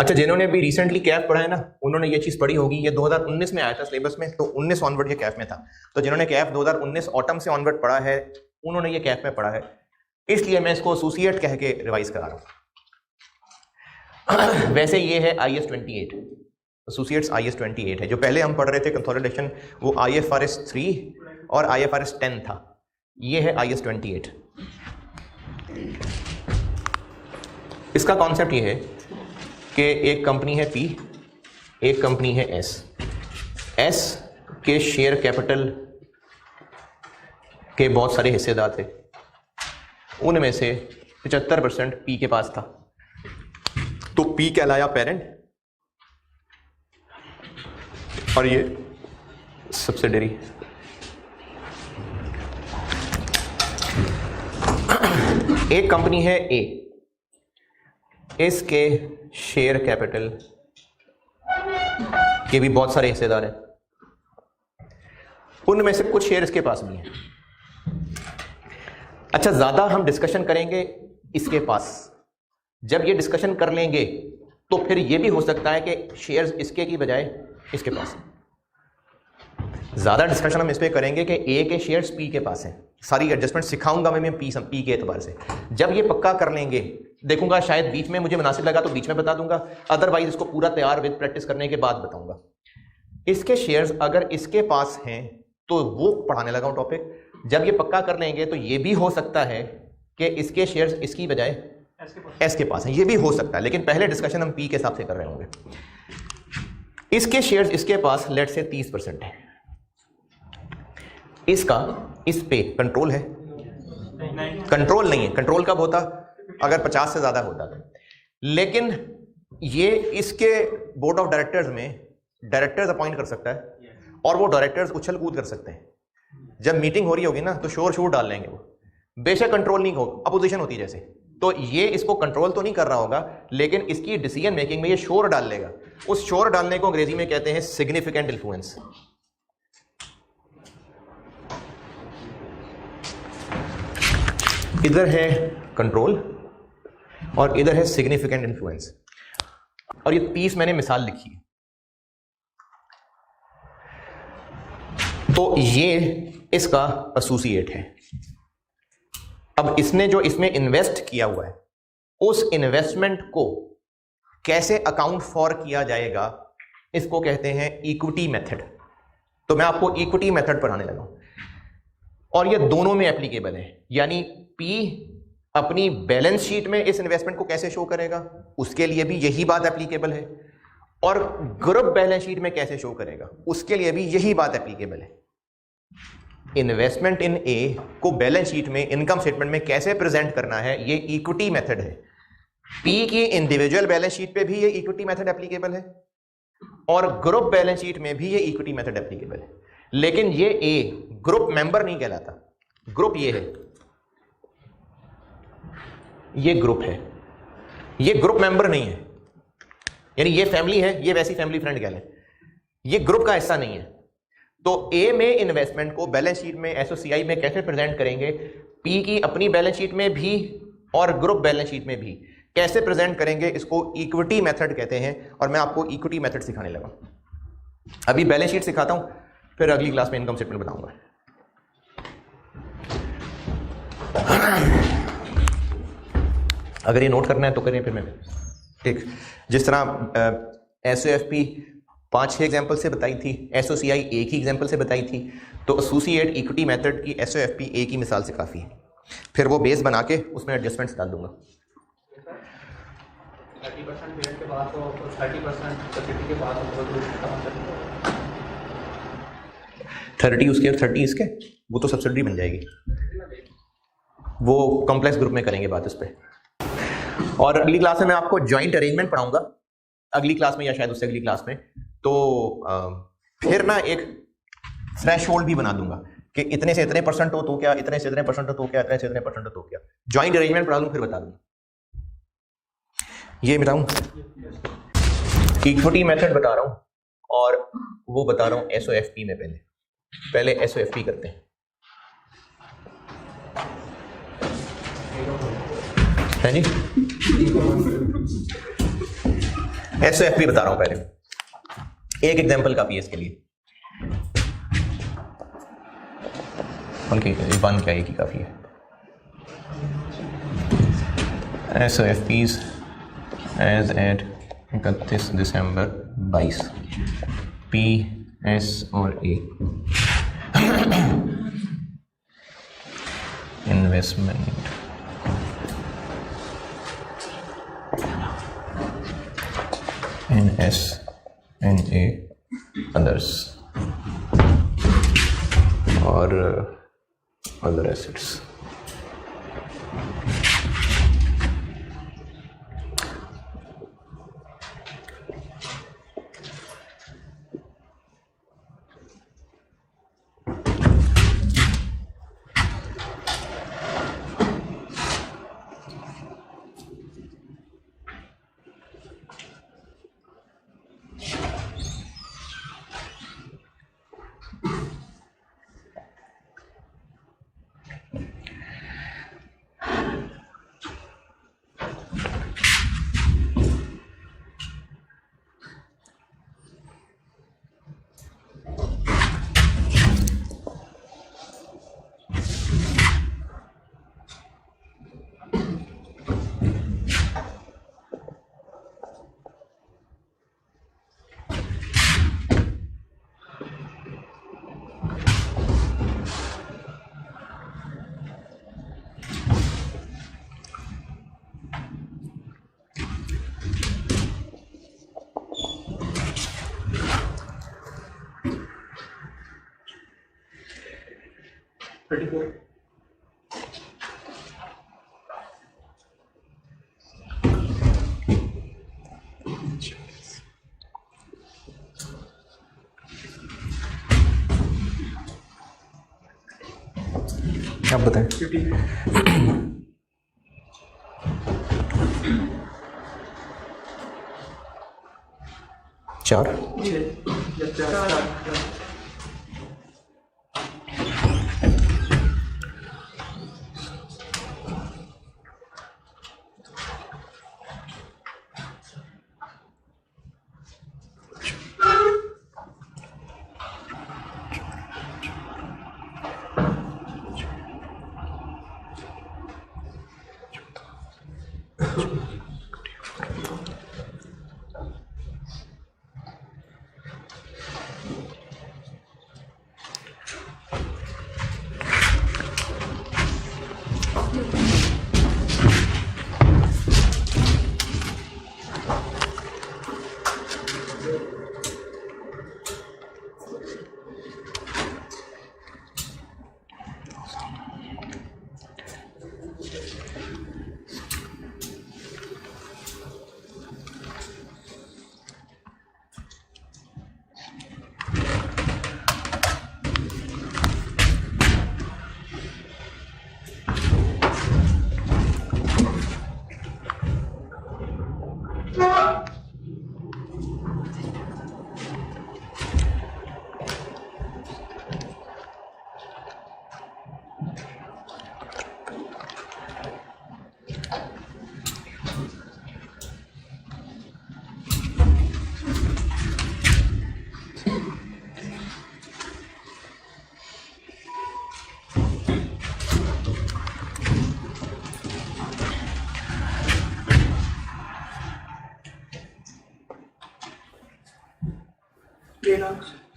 अच्छा, जिन्होंने भी रिसेंटली कैफ पढ़ा है ना, उन्होंने ये चीज पढ़ी होगी, ये 2019 में आया था सिलेबस में, तो 19 ऑनवर्ड ये कैफ में था। तो जिन्होंने कैफ 2019 ऑटम से ऑनवर्ड पढ़ा है, उन्होंने ये कैफ में पढ़ा है, इसलिए मैं इसको एसोसिएट कह के रिवाइज करा रहा हूं। वैसे ये है IAS 28, एसोसिएट्स IAS 28 है। जो पहले हम पढ़ रहे थे कंसोलिडेशन, वो IFRS 3 और IFRS 10 था। ये है IAS 28। इसका कॉन्सेप्ट ये है कि एक कंपनी है P, एक कंपनी है S के शेयर कैपिटल के बहुत सारे हिस्सेदार थे, उनमें से 75% P के पास था, तो P कहलाया पेरेंट और ये सब्सिडरी। एक कंपनी है A, इसके शेयर कैपिटल के भी बहुत सारे हिस्सेदार हैं, उनमें से कुछ शेयर इसके पास भी हैं। अच्छा, ज्यादा हम डिस्कशन करेंगे इसके पास, जब ये डिस्कशन कर लेंगे तो फिर ये भी हो सकता है कि शेयर्स इसके की बजाय इसके पास। ज्यादा डिस्कशन हम इस पे करेंगे कि A के शेयर्स P के पास हैं। सारी एडजस्टमेंट सिखाऊंगा मैं P के एतबार से। जब ये पक्का कर लेंगे, देखूंगा शायद बीच में मुझे मुनासिब लगा तो बीच में बता दूंगा, अदरवाइज इसको पूरा तैयार विद प्रैक्टिस करने के बाद बताऊंगा। इसके शेयर्स अगर इसके पास हैं तो वो पढ़ाने लगा हूं टॉपिक। जब ये पक्का कर लेंगे तो ये भी हो सकता है कि इसके शेयर्स इसकी बजाय एस के पास हैं, ये भी हो सकता है, लेकिन पहले डिस्कशन हम P के हिसाब से कर रहे होंगे। इसके शेयर्स इसके पास लेट से 30% है, इसका इस पे कंट्रोल है? कंट्रोल नहीं है। कंट्रोल कब होता? अगर 50 से ज्यादा होता तो। लेकिन ये इसके बोर्ड ऑफ डायरेक्टर्स में डायरेक्टर्स अपॉइंट कर सकता है और वो डायरेक्टर्स उछल कूद कर सकते हैं। जब मीटिंग हो रही होगी ना तो शोर डाल लेंगे वो, बेशक कंट्रोल नहीं हो, अपोजिशन होती जैसे, तो ये इसको कंट्रोल तो नहीं कर रहा होगा, लेकिन इसकी डिसीजन मेकिंग में ये शोर डाल लेगा। उस शोर डालने को अंग्रेजी में कहते हैं सिग्निफिकेंट इन्फ्लुएंस। इधर है कंट्रोल और इधर है सिग्निफिकेंट इन्फ्लुएंस, और ये 30 मैंने मिसाल लिखी है। तो ये इसका एसोसिएट है। अब इसने जो इसमें इन्वेस्ट किया हुआ है, उस इन्वेस्टमेंट को कैसे अकाउंट फॉर किया जाएगा, इसको कहते हैं इक्विटी मेथड। तो मैं आपको इक्विटी मेथड पढ़ाने लगा हूं, और ये दोनों में एप्लीकेबल है। यानी P अपनी बैलेंस शीट में इस इन्वेस्टमेंट को कैसे शो करेगा, उसके लिए भी यही बात एप्लीकेबल है, और ग्रुप बैलेंस शीट में कैसे शो करेगा, उसके लिए भी यही बात एप्लीकेबल है। इन्वेस्टमेंट इन A को बैलेंस शीट में, इनकम स्टेटमेंट में कैसे प्रेजेंट करना है, ये इक्विटी मेथड है। P की इंडिविजुअल बैलेंस शीट पे भी ये इक्विटी मेथड एप्लीकेबल है, और ग्रुप बैलेंस शीट में भी ये इक्विटी मेथड एप्लीकेबल है। लेकिन ये A ग्रुप मेंबर नहीं कहलाता। ग्रुप ये है, ये ग्रुप है, ये ग्रुप मेंबर नहीं है। यानी ये फैमिली है, ये वैसी फैमिली फ्रेंड कह लें, ये ग्रुप का हिस्सा नहीं है। तो A में इन्वेस्टमेंट को बैलेंस शीट में, एसओसीआई में कैसे प्रेजेंट करेंगे, P की अपनी बैलेंस शीट में भी और ग्रुप बैलेंस शीट में भी कैसे प्रेजेंट करेंगे, इसको इक्विटी मेथड कहते हैं। और मैं आपको इक्विटी मेथड सिखाने लगा। अभी बैलेंस शीट सिखाता हूं, फिर अगली क्लास में इनकम स्टेटमेंट बताऊंगा। अगर ये नोट करना है तो करें फिर मैं। ठीक, जिस तरह एसओएफपी 5-6 एग्जाम्पल से बताई थी, एसओसीआई एक ही एग्जाम्पल से बताई थी, तो एसोसिएट इक्विटी मेथड की एसओएफपी एक ही मिसाल से काफ़ी है। फिर वो बेस बना के उसमें एडजस्टमेंट्स डाल दूंगा। 30% पीरियड के बाद तो 30% सब्सिडी के बाद 30 उसके और 30 इसके, वो तो सब्सिडी बन जाएगी। वो कॉम्प्लेक्स ग्रुप में करेंगे बात इस पर। और अगली क्लास में मैं आपको जॉइंट अरेंजमेंट पढ़ाऊंगा, अगली क्लास में या शायद उससे अगली क्लास में। तो फिर ना एक थ्रेशोल्ड भी बना दूंगा कि इतने से इतने परसेंट हो तो क्या, इतने से इतने परसेंट हो तो क्या, इतने से इतने परसेंट हो तो क्या। जॉइंट अरेंजमेंट पढ़ा दूं फिर बता दूंगा। ये बताऊं, इक्विटी मेथड बता रहा हूं और वो बता रहा हूं एसओएफपी में। पहले एसओएफपी करते हैं, है जी। SOFP बता रहा हूं पहले, एक एग्जांपल काफी है इसके लिए, बल्कि वन क्या एक ही काफी है। SOFPs एज एट 31 दिसंबर 22, P, S और A investment in S and A others or other assets. आप बताएं। 4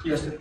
Yes, sir.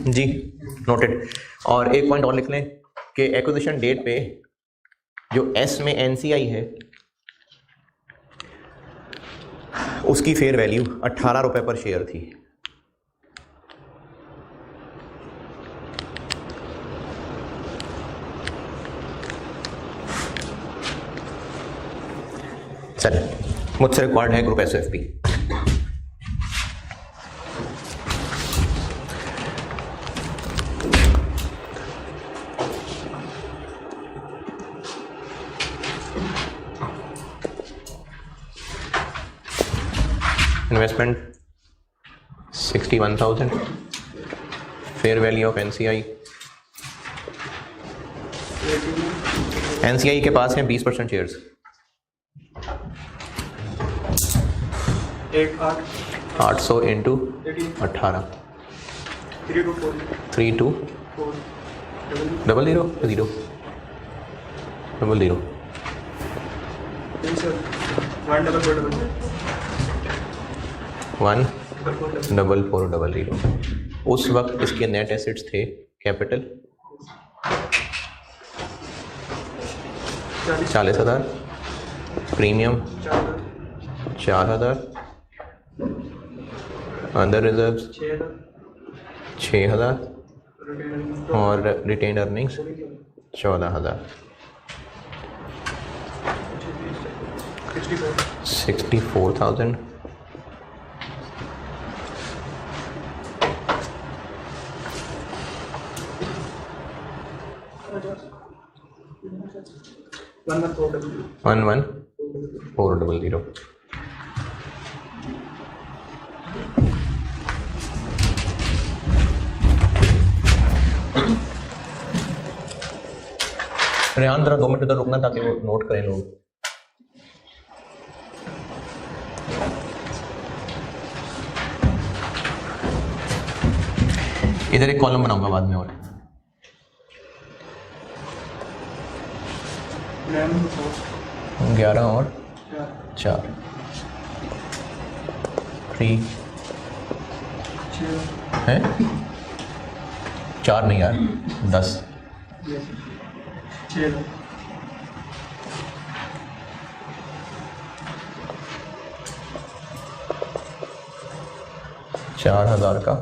जी, नोटेड। और एक पॉइंट और लिख लें कि एक्विजिशन डेट पे जो एस में एनसीआई है उसकी फेयर वैल्यू 18 रुपये पर शेयर थी। चलिए, मुझसे रिक्वायर्ड है group SFP. Investment 61,000, fair value of NCI. NCI के पास है 20% शेयर्स। 800 इंटू 18, 3200 14400। उस वक्त इसके नेट एसेट्स थे कैपिटल 40,000, प्रीमियम 4,000, अदर रिजर्व्स 6,000 और रिटेन अर्निंग्स 14,000। 64,000 11400। रेहान जरा 2 मिनट इधर रुकना ताकि वो नोट करें लोग। इधर एक कॉलम बनाऊंगा बाद में। और 11 और 4 3 है 4 नहीं यार 10 4,000 का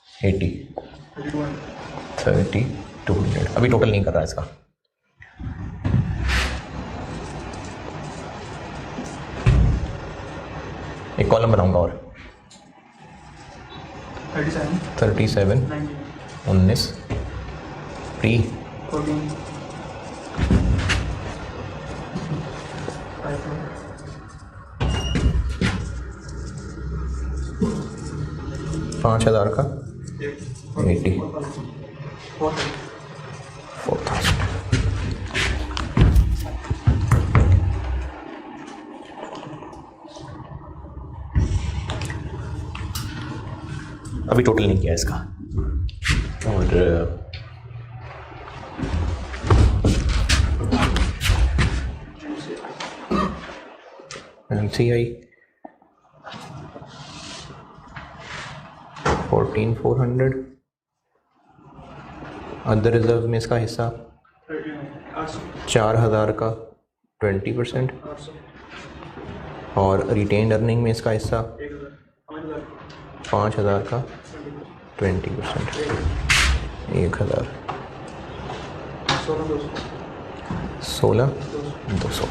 3200। अभी टोटल नहीं कर रहा इसका। एक कॉलम बनाऊंगा और 37 19 प्री 5,000 का 84,000। अभी टोटल नहीं किया इसका। और एनसीआई 14,400, अदर रिजर्व में इसका हिस्सा 4,000 का 20% और रिटेन अर्निंग में इसका हिस्सा 5,000 का 20%, 1,000 16,200।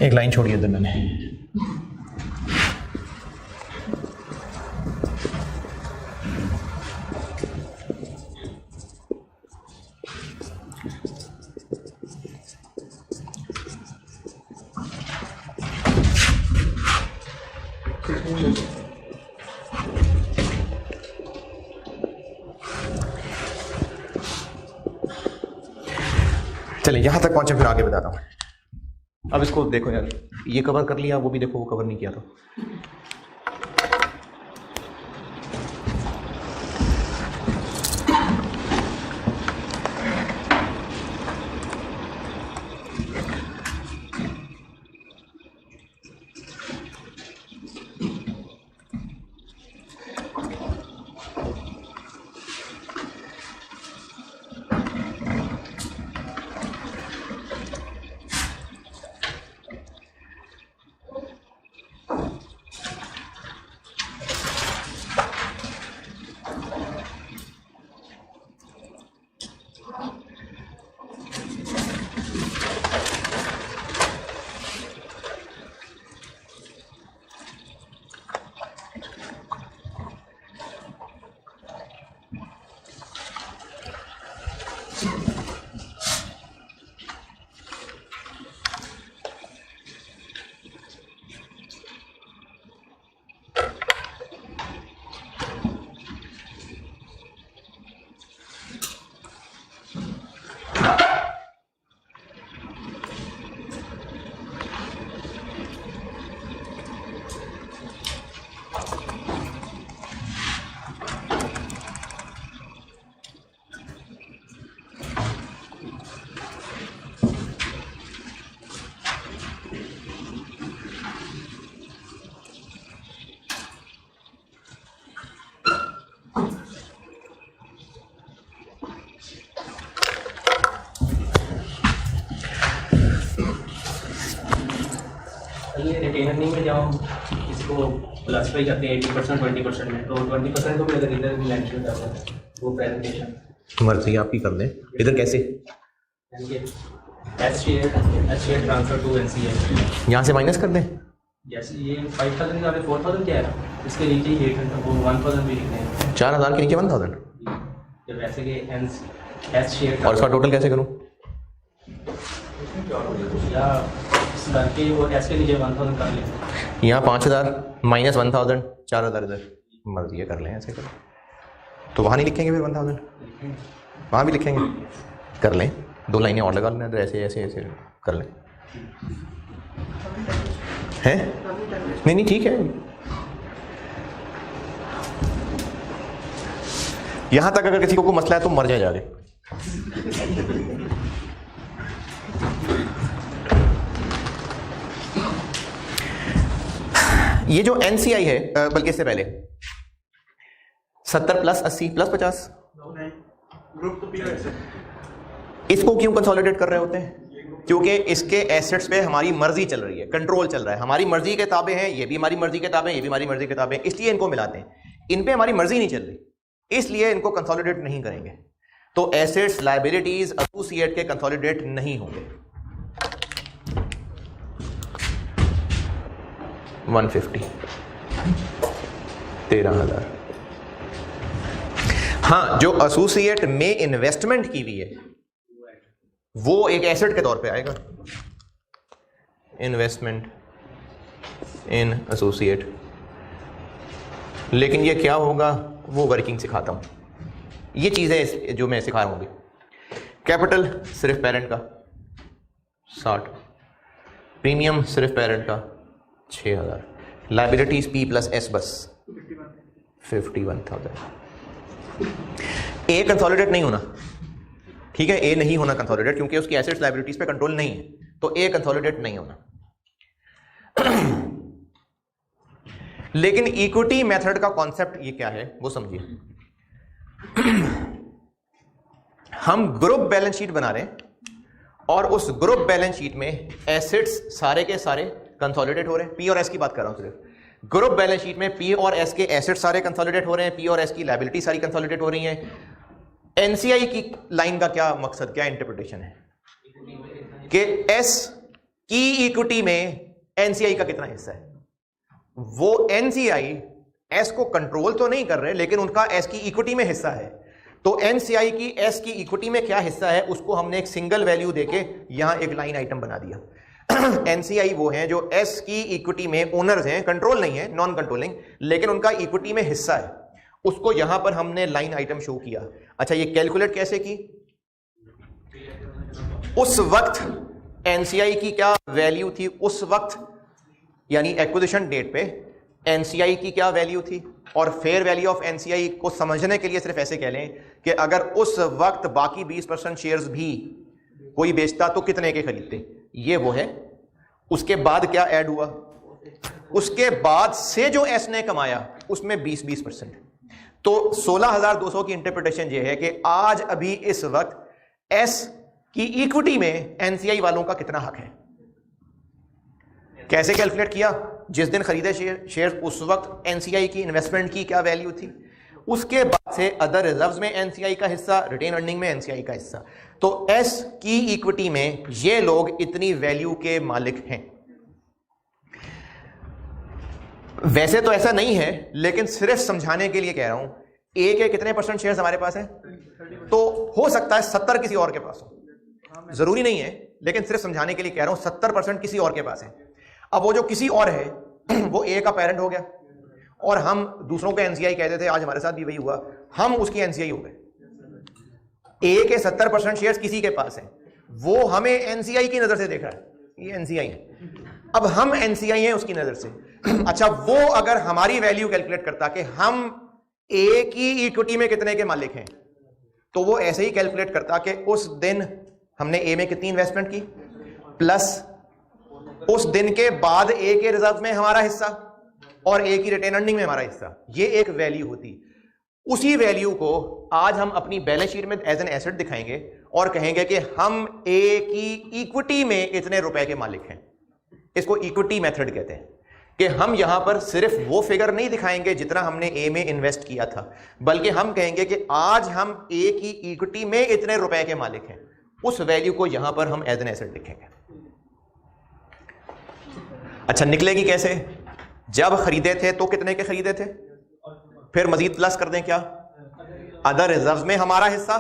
एक लाइन छोड़ी उधर मैंने। चलिए यहां तक पहुंचे, फिर आगे बताता हूं। अब इसको देखो यार, ये कवर कर लिया, वो भी देखो, वो कवर नहीं किया तो। ये रिटेनर नहीं में जब हम इसको क्लासीफाई करते हैं 80% 20% में, तो 20% को भी अगर इधर भी मेंशन करते हैं वो प्रेजेंटेशन मर्जी आपकी कर दें। इधर कैसे? H share transfer to NCA यहाँ से माइनस कर दें। जैसे ये 5000 का 4000 क्या है, इसके नीचे ही 800 वो 1000 भी लिखते हैं। 4000 के नीचे 1000। जब ऐसे के एच शेयर और इसका टोटल कैसे करूँ? या करके वो एच के नीचे 1000 कर लें। यहाँ 5000 माइनस 1000, 4000 इधर, मर्जी है कर लें, ऐसे करें। तो वहाँ नहीं लिखेंगे फिर 1000, वहाँ भी लिखेंगे, कर लें, 2 लाइनें और लगा लें, ऐसे ऐसे ऐसे कर लें। हैं? नहीं ठीक है। यहां तक अगर किसी को मसला है तो मर जाए जाके। ये जो एनसीआई है, बल्कि इससे पहले 70 प्लस 80 प्लस 50, इसको क्यों कंसोलिडेट कर रहे होते हैं? क्योंकि इसके एसेट्स पे हमारी मर्जी चल रही है, कंट्रोल चल रहा है, हमारी मर्जी के किताबें हैं, ये भी हमारी मर्जी की किताबें, ये भी हमारी मर्जी की किताबें, इसलिए इनको मिलाते हैं। इन पे हमारी मर्जी नहीं चल रही, इसलिए इनको कंसोलिडेट नहीं करेंगे। तो एसेट्स लायबिलिटीज एसोसिएट के कंसोलिडेट नहीं होंगे। 150 13,000। हाँ, जो एसोसिएट में इन्वेस्टमेंट की हुई है वो एक एसेट के तौर पे आएगा, इन्वेस्टमेंट इन एसोसिएट। लेकिन ये क्या होगा वो वर्किंग सिखाता हूं, ये चीजें जो मैं सिखा रहा हूं। कैपिटल सिर्फ पेरेंट का 60, प्रीमियम सिर्फ पेरेंट का 6000, liabilities P plus S bus 51,000। ए कंसोलिडेट नहीं होना, ठीक है, ए नहीं होना कंसोलिडेट, क्योंकि उसकी एसेट्स लायबिलिटीज पे कंट्रोल नहीं है, तो ए कंसोलिडेट नहीं होना। लेकिन इक्विटी मेथड का कॉन्सेप्ट ये क्या है वो समझिए। हम ग्रुप बैलेंस शीट बना रहे हैं और उस ग्रुप बैलेंस शीट में एसेट्स सारे के सारे कंसोलिडेट हो रहे हैं। पी और एस की बात कर रहा हूं सिर्फ। ग्रुप बैलेंस शीट में पी और एस के एसेट्स सारे कंसोलिडेट हो रहे हैं, पी और एस की लायबिलिटी सारी कंसोलिडेट हो रही हैं। एनसीआई की लाइन का क्या मकसद, क्या इंटरप्रिटेशन है कि एस की इक्विटी में एनसीआई का कितना हिस्सा है। वो एनसीआई एस को कंट्रोल तो नहीं कर रहे, लेकिन उनका एस की इक्विटी में हिस्सा है। तो एनसीआई की एस की इक्विटी में क्या हिस्सा है उसको हमने एक सिंगल वैल्यू देके यहां एक लाइन आइटम बना दिया। एनसीआई वो हैं जो एस की इक्विटी में ओनर्स हैं, कंट्रोल नहीं है, नॉन कंट्रोलिंग, लेकिन उनका इक्विटी में हिस्सा है, उसको यहां पर हमने लाइन आइटम शो किया। अच्छा, ये कैलकुलेट कैसे की? उस वक्त एनसीआई की क्या वैल्यू थी, उस वक्त यानी एक्विजिशन डेट पे एनसीआई की क्या वैल्यू थी, और फेयर वैल्यू ऑफ एनसीआई को समझने के लिए सिर्फ ऐसे कह लें कि अगर उस वक्त बाकी 20% शेयर्स भी कोई बेचता तो कितने के खरीदते, ये वो है। उसके बाद क्या ऐड हुआ, उसके बाद से जो एस ने कमाया उसमें 20%। तो 16,200 की इंटरप्रिटेशन ये है कि आज अभी इस वक्त एस की इक्विटी में एनसीआई वालों का कितना हक है। कैसे कैलकुलेट किया, जिस दिन खरीदे शेयर उस वक्त एनसीआई की इन्वेस्टमेंट की क्या वैल्यू थी, उसके बाद से अदर रिजर्व्स में एनसीआई का हिस्सा, रिटेन अर्निंग में एनसीआई का हिस्सा। तो एस की इक्विटी में ये लोग इतनी वैल्यू के मालिक हैं। वैसे तो ऐसा नहीं है, लेकिन सिर्फ समझाने के लिए कह रहा हूं। ए के कितने % शेयर्स हमारे पास है, तो हो सकता है 70 किसी और के पास हो, जरूरी नहीं है, लेकिन सिर्फ समझाने के लिए कह रहा हूं 70% किसी और के पास है। अब वो जो किसी और है वो ए का पेरेंट हो गया, और हम दूसरों को एनसीआई कहते थे, आज हमारे साथ भी वही हुआ, हम उसकी एनसीआई हो गए। ए के 70% शेयर्स किसी के पास हैं, वो हमें एनसीआई की नजर से देख रहा है, ये एनसीआई है, अब हम एनसीआई हैं उसकी नजर से। अच्छा, वो अगर हमारी वैल्यू कैलकुलेट करता कि हम ए की इक्विटी में कितने के मालिक हैं, तो वो ऐसे ही कैलकुलेट करता कि उस दिन हमने ए में कितनी इन्वेस्टमेंट की, प्लस उस दिन के बाद ए के रिजर्व में हमारा हिस्सा और ए की रिटेन अर्निंग में हमारा हिस्सा, ये एक वैल्यू होती। उसी वैल्यू को आज हम अपनी बैलेंस शीट में एज एन एसेट दिखाएंगे और कहेंगे कि हम ए की इक्विटी में इतने रुपए के मालिक हैं। इसको इक्विटी मेथड कहते हैं कि हम यहां पर सिर्फ वो फिगर नहीं दिखाएंगे जितना हमने ए में इन्वेस्ट किया था, बल्कि हम कहेंगे कि आज हम ए की इक्विटी में इतने रुपए के मालिक हैं। उस वैल्यू को यहां पर हम एज एन एसेट लिखेंगे। अच्छा, निकलेगी कैसे, जब खरीदे थे तो कितने के खरीदे थे, फिर मजीद प्लस कर दें क्या, अदर रिजर्व में हमारा हिस्सा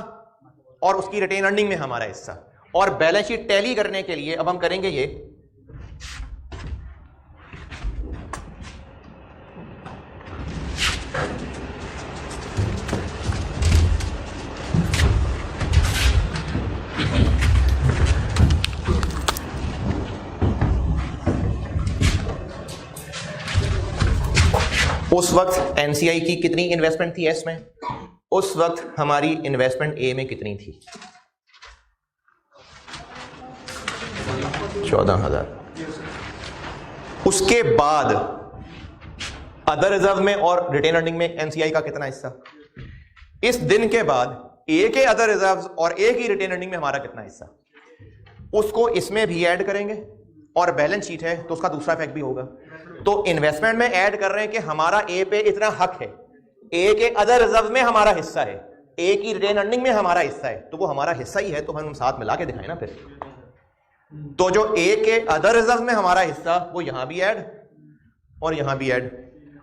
और उसकी रिटेन अर्निंग में हमारा हिस्सा। और बैलेंस शीट टैली करने के लिए अब हम करेंगे ये, उस वक्त एनसीआई की कितनी इन्वेस्टमेंट थी एस में, उस वक्त हमारी इन्वेस्टमेंट ए में कितनी थी, 14,000। उसके बाद अदर रिजर्व में और रिटेन अर्निंग में एनसीआई का कितना हिस्सा, इस दिन के बाद ए के अदर रिजर्व्स और ए की रिटेन अर्निंग में हमारा कितना हिस्सा, उसको इसमें भी ऐड करेंगे। और बैलेंस शीट है तो उसका दूसरा इफेक्ट भी होगा। तो इन्वेस्टमेंट में ऐड कर रहे हैं कि हमारा ए पे इतना हक है, ए के अदर रिजर्व में हमारा हिस्सा है, ए की रिटेन अर्निंग में हमारा हिस्सा है, तो वो हमारा हिस्सा ही है, तो हम साथ मिला के दिखाएं ना फिर। तो जो ए के अदर रिजर्व में हमारा हिस्सा वो यहां भी ऐड और यहां भी ऐड,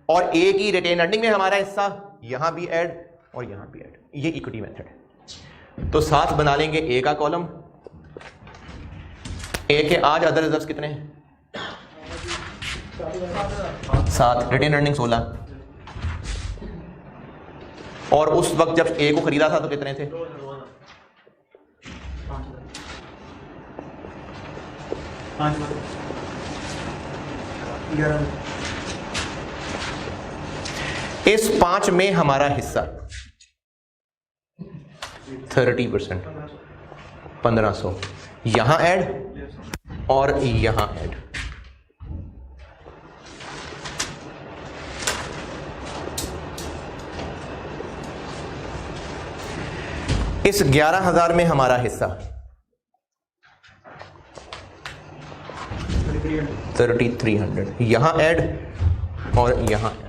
और ए की रिटेन अर्निंग में हमारा हिस्सा यहां भी ऐड और यहां भी ऐड। ये इक्विटी मेथड है। तो साथ बना लेंगे ए का कॉलम, ए के आज अदर रिजर्व्स कितने हैं, 7, रिटेन अर्निंग 16, और उस वक्त जब ए को खरीदा था तो कितने थे, 11। इस 5 में हमारा हिस्सा 30%, 1500 यहां ऐड और यहां ऐड। इस 11,000 में हमारा हिस्सा 3,300 यहां ऐड और यहां ऐड।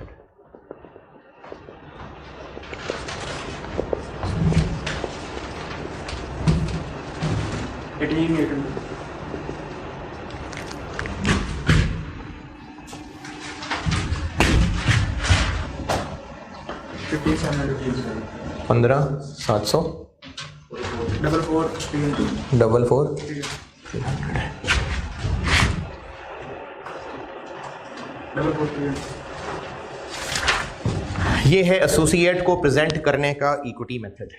पंद्रह 700 4 ये है एसोसिएट को प्रेजेंट करने का इक्विटी मेथड।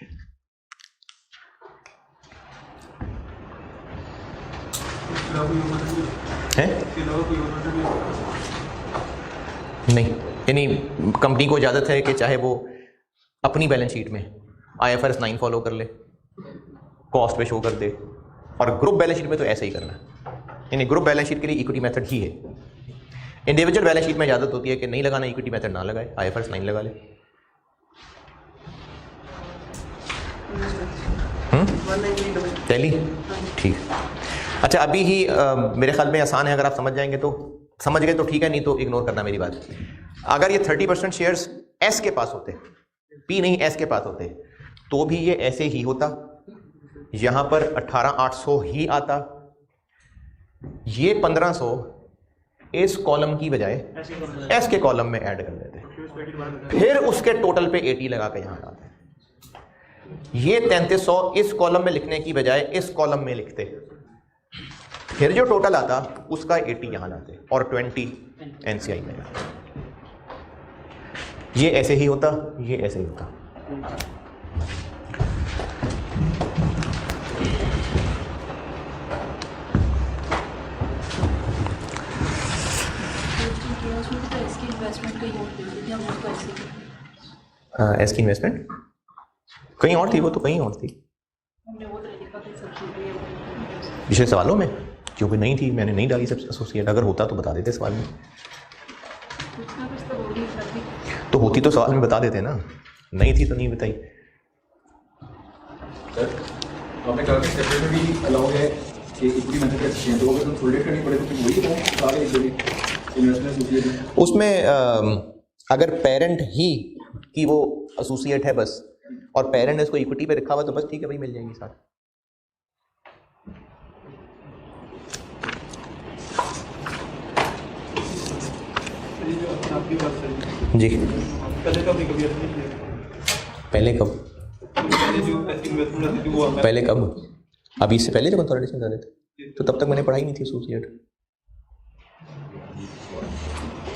है नहीं, यानी कंपनी को इजाज़त है कि चाहे वो अपनी बैलेंस शीट में IFRS 9 फॉलो कर ले, कॉस्ट पे शो कर दे, और ग्रुप बैलेंस शीट में तो ऐसे ही करना है। यानी ग्रुप बैलेंस शीट के लिए इक्विटी मेथड ही है। इंडिविजुअल बैलेंस शीट में इजाज़त होती है कि नहीं लगाना इक्विटी मेथड ना लगाए, IFRS 9 लगा ले। टैली ठीक। अच्छा, अभी ही मेरे ख्याल में आसान है, अगर आप समझ जाएंगे तो समझ गए तो ठीक है, नहीं तो इग्नोर करना मेरी बात। अगर ये 30% शेयर्स एस के पास होते, पी नहीं एस के पास होते, तो भी ये ऐसे ही होता, यहां पर 18,800 ही आता, ये 1500 इस कॉलम की बजाय एस के कॉलम में ऐड कर देते, फिर उसके टोटल पे 80 लगा के यहां लाते। ये 3300 इस कॉलम में लिखने की बजाय इस कॉलम में लिखते, फिर जो टोटल आता उसका 80 यहां लाते और 20 NCI में लाते। ये ऐसे ही होता, ये ऐसे ही होता। एस की इन्वेस्टमेंट कहीं और थी, वो तो कहीं और थी पिछले सवालों में, क्योंकि नहीं थी, मैंने नहीं डाली सब एसोसिएट। अगर होता तो बता देते सवाल में, तो होती तो सवाल में बता देते ना, नहीं थी तो नहीं बताई। आपने कहा कि सेपरेट में भी अलाउ है कि इक्विटी मेथड कैसे हैं, तो अगर कंसोलिडेट करनी पड़े तो फिर वही हो सारे इन्वेस्टमेंट एसोसिएट। उसमें अगर पेरेंट ही कि वो एसोसिएट है बस, और पेरेंट ने इसको इक्विटी पे रखा हुआ, तो बस ठीक है भाई, मिल जाएंगी साथ। जी पहले कब अभी इससे पहले जो कंसोलिडेशन कर रहे थे, तो तब तक मैंने पढ़ाई नहीं थी एसोसिएट।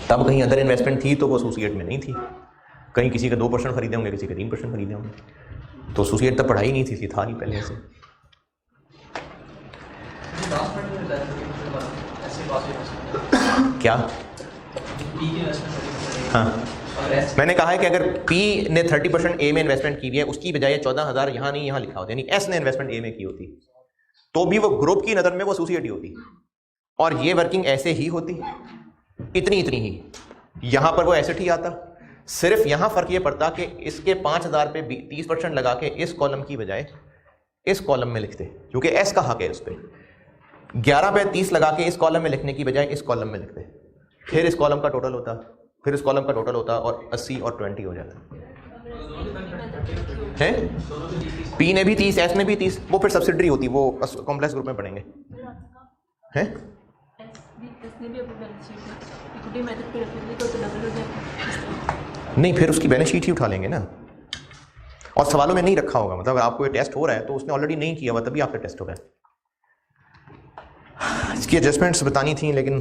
तब कहीं अदर इन्वेस्टमेंट थी तो वो एसोसिएट में नहीं थी, कहीं किसी का 2% खरीदे होंगे, किसी के 3% खरीदे होंगे, तो एसोसिएट तब पढ़ाई नहीं थी, था ही पहले से। क्या? हाँ, मैंने कहा है कि अगर P ने 30% A में इन्वेस्टमेंट की हुई है, उसकी बजाय 14,000 यहाँ नहीं यहाँ लिखा होता, यानी S ने इन्वेस्टमेंट A में की होती, तो भी वो ग्रुप की नज़र में वो एसोसिएट ही होती, और ये वर्किंग ऐसे ही होती, इतनी ही। यहाँ पर वो एसेट ही आता, सिर्फ यहाँ फर्क ये पड़ता कि इसके 5,000 पे 30% लगा के इस कॉलम की बजाय इस कॉलम में लिखते, क्योंकि एस का हक है उस पर। 11 पे 30 लगा के इस कॉलम में लिखने की बजाय इस कॉलम में लिखते, फिर इस कॉलम का टोटल होता, फिर इस कॉलम का टोटल होता, और 80 और 20 हो जाता है। पी ने भी 30, एस ने भी 30, वो फिर सब्सिडरी होती, वो कॉम्प्लेक्स ग्रुप में पढ़ेंगे हैं। नहीं, फिर उसकी बैलेंस शीट ही उठा लेंगे ना, और सवालों में नहीं रखा होगा, मतलब अगर आपको ये टेस्ट हो रहा है तो उसने ऑलरेडी नहीं किया हुआ, तभी आपका टेस्ट हो रहा है। इसकी एडजस्टमेंट्स बतानी थी, लेकिन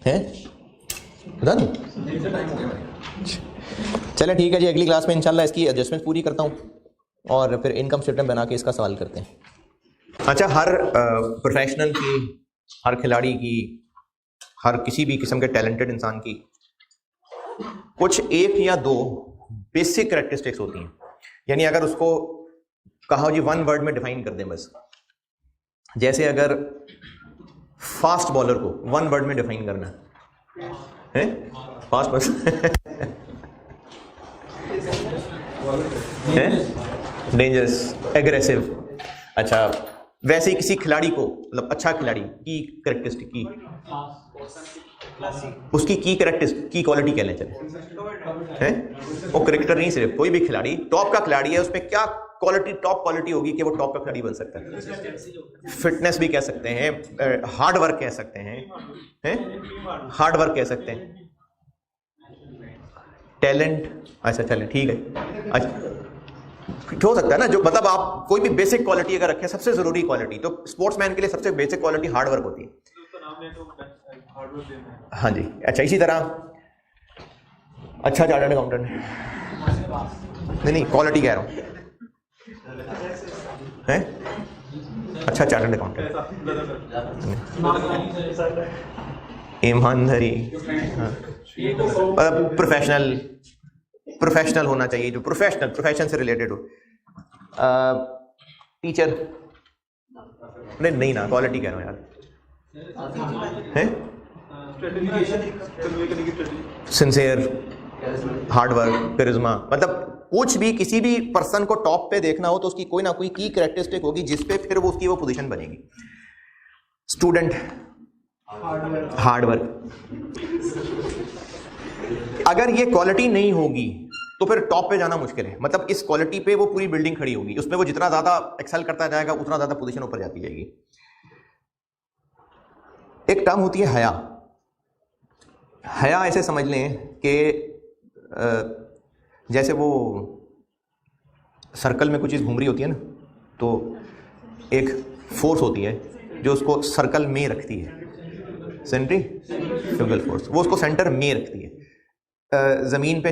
है बता दूं? चलो ठीक है जी, अगली क्लास में इंशाल्लाह इसकी एडजस्टमेंट पूरी करता हूँ, और फिर इनकम स्टेटमेंट बना के इसका सवाल करते हैं। अच्छा, हर प्रोफेशनल की, हर खिलाड़ी की, हर किसी भी किस्म के टैलेंटेड इंसान की कुछ एक या दो बेसिक कैरेक्टरिस्टिक्स होती हैं। यानी अगर उसको कहा जी 1 वर्ड में डिफाइन कर दें बस, जैसे अगर फास्ट बॉलर को 1 वर्ड में डिफाइन करना है, फास्ट बॉलर डेंजरस, एग्रेसिव। अच्छा, वैसे ही किसी खिलाड़ी को, मतलब अच्छा खिलाड़ी की कैरेक्टरिस्टिक की, उसकी की कैरेक्टरिस्टिक की क्वालिटी कहने चले हैं, वो कैरेक्टर नहीं, सिर्फ कोई भी खिलाड़ी टॉप का खिलाड़ी है, उसमें क्या क्वालिटी, टॉप क्वालिटी होगी कि वो टॉप का खिलाड़ी बन सकता है। फिटनेस भी कह सकते हैं, हार्ड वर्क कह सकते हैं, हार्ड वर्क कह सकते हैं, टैलेंट। अच्छा चले ठीक है, अच्छा हो सकता है ना, जो मतलब आप कोई भी बेसिक क्वालिटी अगर रखें, सबसे जरूरी क्वालिटी, तो स्पोर्ट्समैन के लिए सबसे बेसिक क्वालिटी हार्ड वर्क होती है। हाँ जी, अच्छा इसी तरह अच्छा चार्टर्ड अकाउंटेंट, नहीं क्वालिटी कह रहा हूँ, हैं अच्छा, चार्टर्ड अकाउंटेंट, ईमानदारी, प्रोफेशनल होना चाहिए, जो प्रोफेशन से रिलेटेड हो। टीचर नहीं ना, क्वालिटी कह रहा हूँ यार, हैं सिंसियर, हार्ड वर्क, करिश्मा, मतलब कुछ भी किसी भी पर्सन को टॉप पे देखना हो तो उसकी कोई ना कोई की कैरेक्टरिस्टिक होगी जिसपे फिर वो उसकी वो पोजीशन बनेगी। Student, hard work. अगर ये क्वालिटी नहीं होगी तो फिर टॉप पे जाना मुश्किल है। मतलब इस क्वालिटी पे वो पूरी बिल्डिंग खड़ी होगी, उसमें वो जितना ज्यादा एक्सेल करता जाएगा उतना ज्यादा पोजीशन ऊपर जाती जाएगी। एक टर्म होती है हया। हया ऐसे समझ लें कि जैसे वो सर्कल में कुछ चीज़ घूम रही होती है ना, तो एक फोर्स होती है जो उसको सर्कल में रखती है, सेंट्रीफ्यूगल फोर्स, वो उसको सेंटर में रखती है। ज़मीन पे